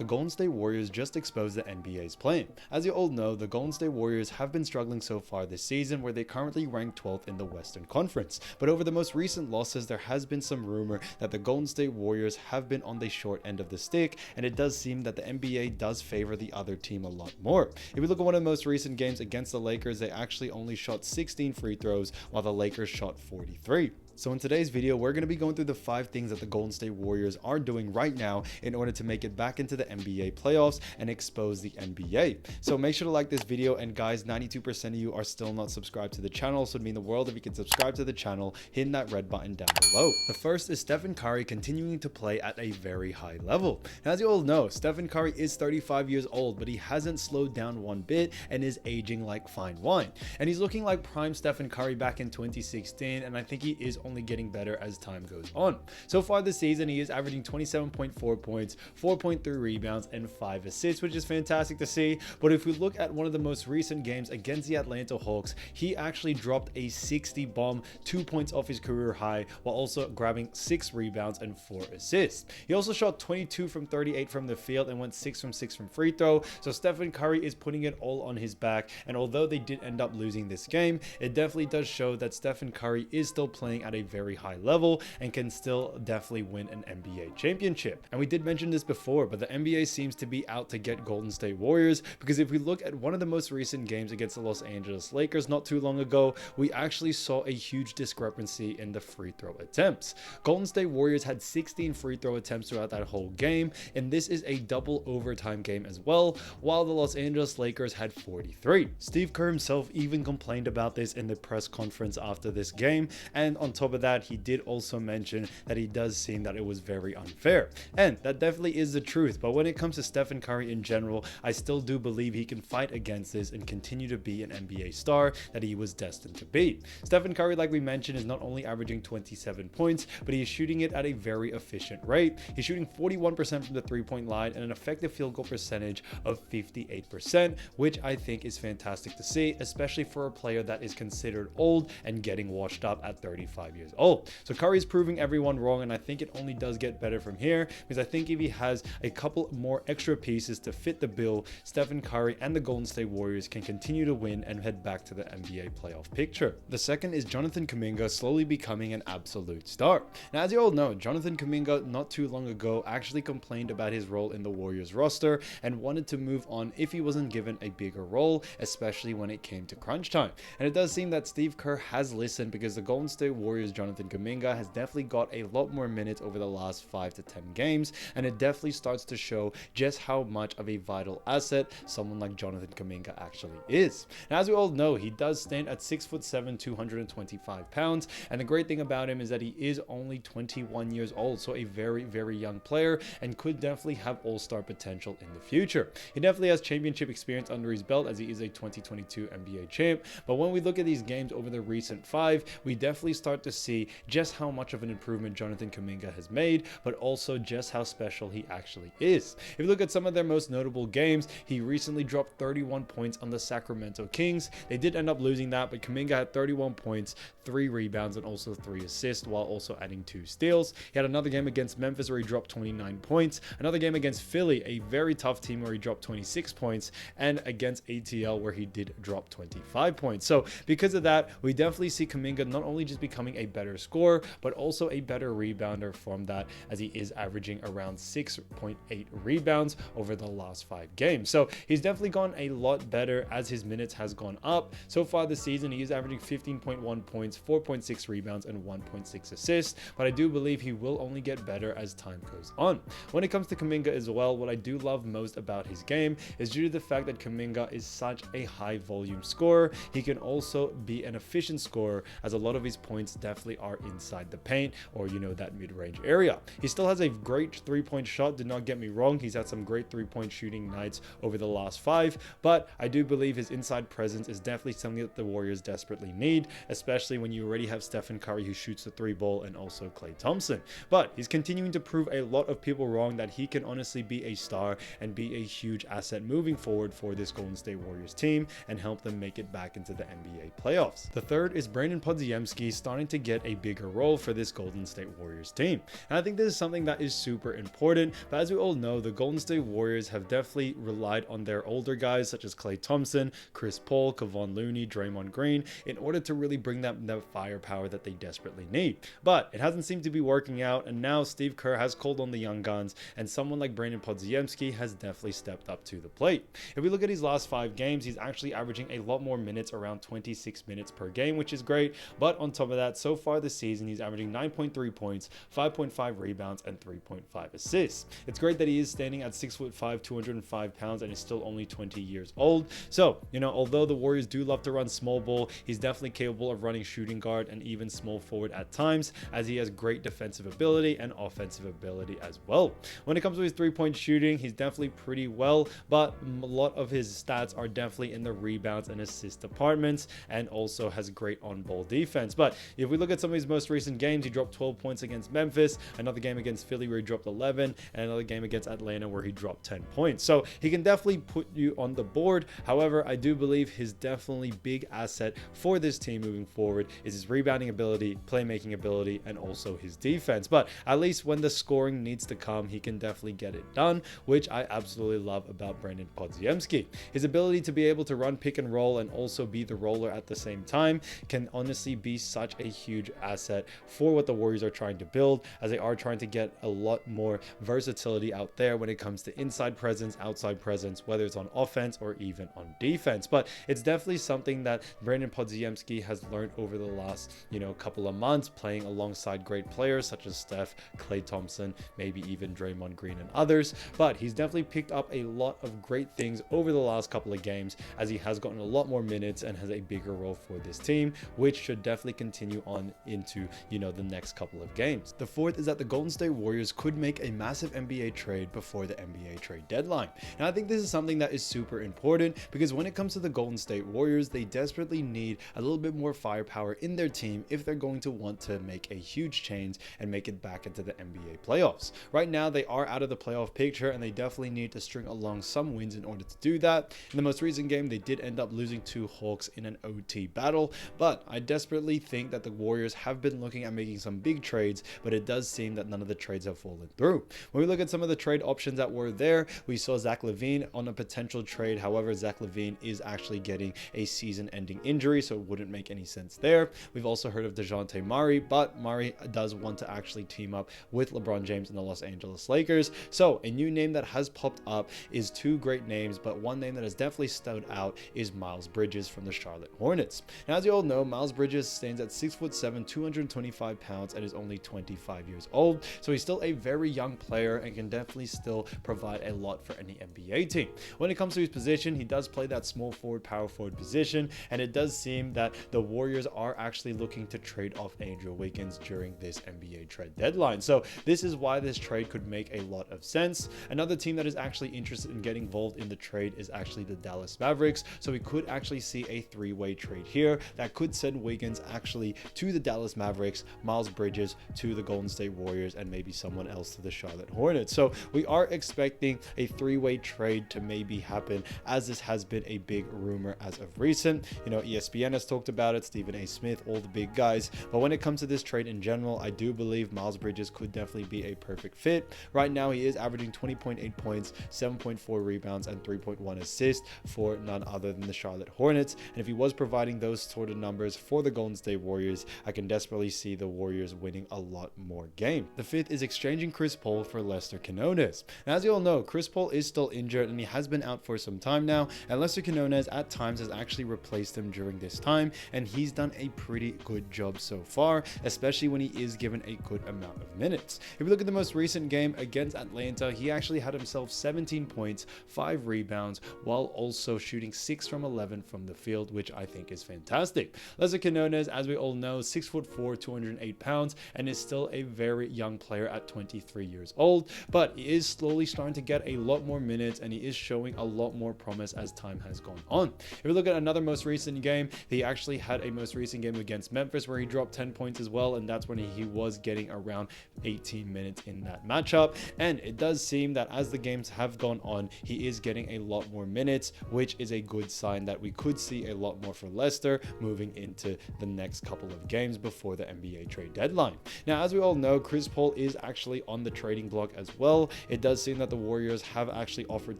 The Golden State Warriors just exposed the NBA's play. As you all know, the Golden State Warriors have been struggling so far this season, where they currently rank 12th in the Western Conference. But over the most recent losses, there has been some rumor that the Golden State Warriors have been on the short end of the stick, and it does seem that the NBA does favor the other team a lot more. If we look at one of the most recent games against the Lakers, they actually only shot 16 free throws, while the Lakers shot 43. So in today's video, we're going to be going through the 5 things that the Golden State Warriors are doing right now in order to make it back into the NBA playoffs and expose the NBA. So make sure to like this video, and guys, 92% of you are still not subscribed to the channel, so it'd mean the world if you can subscribe to the channel, hitting that red button down below. The first is Stephen Curry continuing to play at a very high level. Now, as you all know, Stephen Curry is 35 years old, but he hasn't slowed down one bit and is aging like fine wine. And he's looking like prime Stephen Curry back in 2016, and I think he is only getting better as time goes on. So far this season, he is averaging 27.4 points, 4.3 rebounds, and 5 assists, which is fantastic to see. But if we look at one of the most recent games against the Atlanta Hawks, he actually dropped a 60 bomb, 2 points off his career high, while also grabbing 6 rebounds and 4 assists. He also shot 22 from 38 from the field and went 6 from 6 from free throw. So Stephen Curry is putting it all on his back, and although they did end up losing this game, it definitely does show that Stephen Curry is still playing at a very high level and can still definitely win an NBA championship. And we did mention this before, but the NBA seems to be out to get Golden State Warriors, because if we look at one of the most recent games against the Los Angeles Lakers not too long ago, we actually saw a huge discrepancy in the free throw attempts. Golden State Warriors had 16 free throw attempts throughout that whole game, and this is a double overtime game as well, while the Los Angeles Lakers had 43. Steve Kerr himself even complained about this in the press conference after this game, and on top of that, he did also mention that he does seem that it was very unfair, and that definitely is the truth. But when it comes to Stephen Curry in general, I still do believe he can fight against this and continue to be an NBA star that he was destined to be. Stephen Curry, like we mentioned, is not only averaging 27 points, but he is shooting it at a very efficient rate. He's shooting 41% from the three-point line and an effective field goal percentage of 58%, which I think is fantastic to see, especially for a player that is considered old and getting washed up at 35 years old. So Curry is proving everyone wrong, and I think it only does get better from here, because I think if he has a couple more extra pieces to fit the bill, Stephen Curry and the Golden State Warriors can continue to win and head back to the NBA playoff picture. The second is Jonathan Kuminga slowly becoming an absolute star. Now, as you all know, Jonathan Kuminga not too long ago actually complained about his role in the Warriors roster and wanted to move on if he wasn't given a bigger role, especially when it came to crunch time. And it does seem that Steve Kerr has listened, because the Golden State Warriors Jonathan Kuminga has definitely got a lot more minutes over the last 5 to 10 games, and it definitely starts to show just how much of a vital asset someone like Jonathan Kuminga actually is. Now, as we all know, he does stand at 6'7", 225 pounds, and the great thing about him is that he is only 21 years old, so a very, very young player, and could definitely have all-star potential in the future. He definitely has championship experience under his belt, as he is a 2022 NBA champ, but when we look at these games over the recent 5, we definitely start to see just how much of an improvement Jonathan Kuminga has made, but also just how special he actually is. If you look at some of their most notable games, he recently dropped 31 points on the Sacramento Kings. They did end up losing that, but Kuminga had 31 points, 3 rebounds, and also 3 assists, while also adding 2 steals. He had another game against Memphis where he dropped 29 points, another game against Philly, a very tough team, where he dropped 26 points, and against ATL where he did drop 25 points. So because of that, we definitely see Kuminga not only just becoming a better scorer, but also a better rebounder from that, as he is averaging around 6.8 rebounds over the last 5 games. So he's definitely gone a lot better as his minutes has gone up. So far this season, he is averaging 15.1 points, 4.6 rebounds, and 1.6 assists, but I do believe he will only get better as time goes on. When it comes to Kuminga as well, what I do love most about his game is due to the fact that Kuminga is such a high volume scorer. He can also be an efficient scorer, as a lot of his points definitely are inside the paint, or that mid-range area. He still has a great three-point shot, do not get me wrong. He's had some great three-point shooting nights over the last 5, but I do believe his inside presence is definitely something that the Warriors desperately need, especially when you already have Stephen Curry, who shoots the 3 ball, and also Klay Thompson. But he's continuing to prove a lot of people wrong, that he can honestly be a star and be a huge asset moving forward for this Golden State Warriors team and help them make it back into the NBA playoffs. The third is Brandin Podziemski starting to get a bigger role for this Golden State Warriors team. And I think this is something that is super important, but as we all know, the Golden State Warriors have definitely relied on their older guys such as Klay Thompson, Chris Paul, Kevon Looney, Draymond Green in order to really bring that firepower that they desperately need. But it hasn't seemed to be working out, and now Steve Kerr has called on the young guns, and someone like brandin podziemski has definitely stepped up to the plate. If we look at his last 5 games, he's actually averaging a lot more minutes, around 26 minutes per game, which is great. But on top of that, so far this season, he's averaging 9.3 points, 5.5 rebounds, and 3.5 assists. It's great that he is standing at 6'5", 205 pounds, and is still only 20 years old. So, although the Warriors do love to run small ball, he's definitely capable of running shooting guard and even small forward at times, as he has great defensive ability and offensive ability as well. When it comes to his 3-point shooting, he's definitely pretty well, but a lot of his stats are definitely in the rebounds and assist departments, and also has great on-ball defense. But if we look at some of his most recent games, he dropped 12 points against Memphis, another game against Philly where he dropped 11, and another game against Atlanta where he dropped 10 points. So he can definitely put you on the board. However, I do believe his definitely big asset for this team moving forward is his rebounding ability, playmaking ability, and also his defense. But at least when the scoring needs to come, he can definitely get it done, which I absolutely love about brandin podziemski. His ability to be able to run pick and roll and also be the roller at the same time can honestly be such a huge asset for what the Warriors are trying to build, as they are trying to get a lot more versatility out there when it comes to inside presence, outside presence, whether it's on offense or even on defense. But it's definitely something that brandin podziemski has learned over the last couple of months, playing alongside great players such as Steph, Klay Thompson, maybe even Draymond Green and others. But he's definitely picked up a lot of great things over the last couple of games, as he has gotten a lot more minutes and has a bigger role for this team, which should definitely continue on into the next couple of games. The fourth is that the Golden State Warriors could make a massive NBA trade before the NBA trade deadline. And I think this is something that is super important, because when it comes to the Golden State Warriors, they desperately need a little bit more firepower in their team if they're going to want to make a huge change and make it back into the NBA playoffs. Right now, they are out of the playoff picture, and they definitely need to string along some wins in order to do that. In the most recent game, they did end up losing to Hawks in an OT battle, but I desperately think that the Warriors have been looking at making some big trades, but it does seem that none of the trades have fallen through. When we look at some of the trade options that were there, we saw Zach LaVine on a potential trade. However, Zach LaVine is actually getting a season-ending injury, so it wouldn't make any sense there. We've also heard of DeJounte Murray, but Murray does want to actually team up with LeBron James and the Los Angeles Lakers. So a new name that has popped up is 2 great names, but one name that has definitely stood out is Miles Bridges from the Charlotte Hornets. Now, as you all know, Miles Bridges stands at 6'7", 225 pounds, and is only 25 years old. So he's still a very young player and can definitely still provide a lot for any NBA team. When it comes to his position, he does play that small forward, power forward position, and it does seem that the Warriors are actually looking to trade off Andrew Wiggins during this NBA trade deadline. So this is why this trade could make a lot of sense. Another team that is actually interested in getting involved in the trade is actually the Dallas Mavericks. So we could actually see a 3-way trade here that could send Wiggins actually to the Dallas Mavericks, Miles Bridges to the Golden State Warriors, and maybe someone else to the Charlotte Hornets. So we are expecting a 3-way trade to maybe happen, as this has been a big rumor as of recent. ESPN has talked about it, Stephen A. Smith, all the big guys. But when it comes to this trade in general, I do believe Miles Bridges could definitely be a perfect fit. Right now, he is averaging 20.8 points, 7.4 rebounds, and 3.1 assists for none other than the Charlotte Hornets. And if he was providing those sort of numbers for the Golden State Warriors, I can desperately see the Warriors winning a lot more games. The fifth is exchanging Chris Paul for Lester Quinones. Now, as you all know, Chris Paul is still injured, and he has been out for some time now, and Lester Quinones at times has actually replaced him during this time, and he's done a pretty good job so far, especially when he is given a good amount of minutes. If we look at the most recent game against Atlanta, he actually had himself 17 points, 5 rebounds, while also shooting 6 from 11 from the field, which I think is fantastic. Lester Quinones, as we all know, 6'4", 208 pounds, and is still a very young player at 23 years old, but he is slowly starting to get a lot more minutes, and he is showing a lot more promise as time has gone on. If we look at another most recent game, he actually had a most recent game against Memphis where he dropped 10 points as well, and that's when he was getting around 18 minutes in that matchup. And it does seem that as the games have gone on, he is getting a lot more minutes, which is a good sign that we could see a lot more for Leicester moving into the next couple of of games before the NBA trade deadline. Now, as we all know, Chris Paul is actually on the trading block as well. It does seem that the Warriors have actually offered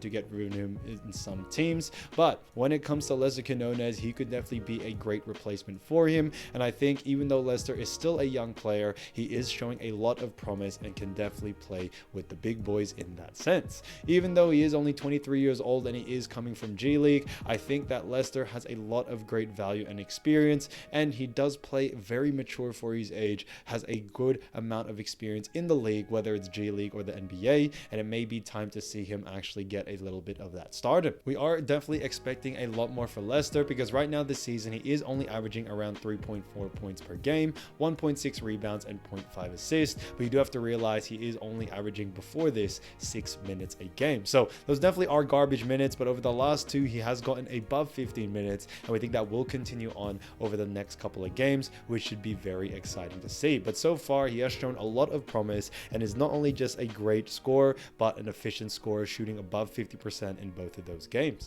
to get rid of him in some teams, but when it comes to Lester Quinones, he could definitely be a great replacement for him. And I think even though Lester is still a young player, he is showing a lot of promise and can definitely play with the big boys in that sense. Even though he is only 23 years old and he is coming from G League, I think that Lester has a lot of great value and experience, and he does play very mature for his age, has a good amount of experience in the league, whether it's G League or the NBA, and it may be time to see him actually get a little bit of that stardom. We are definitely expecting a lot more for Lester, because right now this season he is only averaging around 3.4 points per game, 1.6 rebounds and 0.5 assists, but you do have to realize he is only averaging before this 6 minutes a game. So those definitely are garbage minutes, but over the last two he has gotten above 15 minutes, and we think that will continue on over the next couple of games, which should be very exciting to see. But so far he has shown a lot of promise and is not only just a great scorer but an efficient scorer, shooting above 50% in both of those games.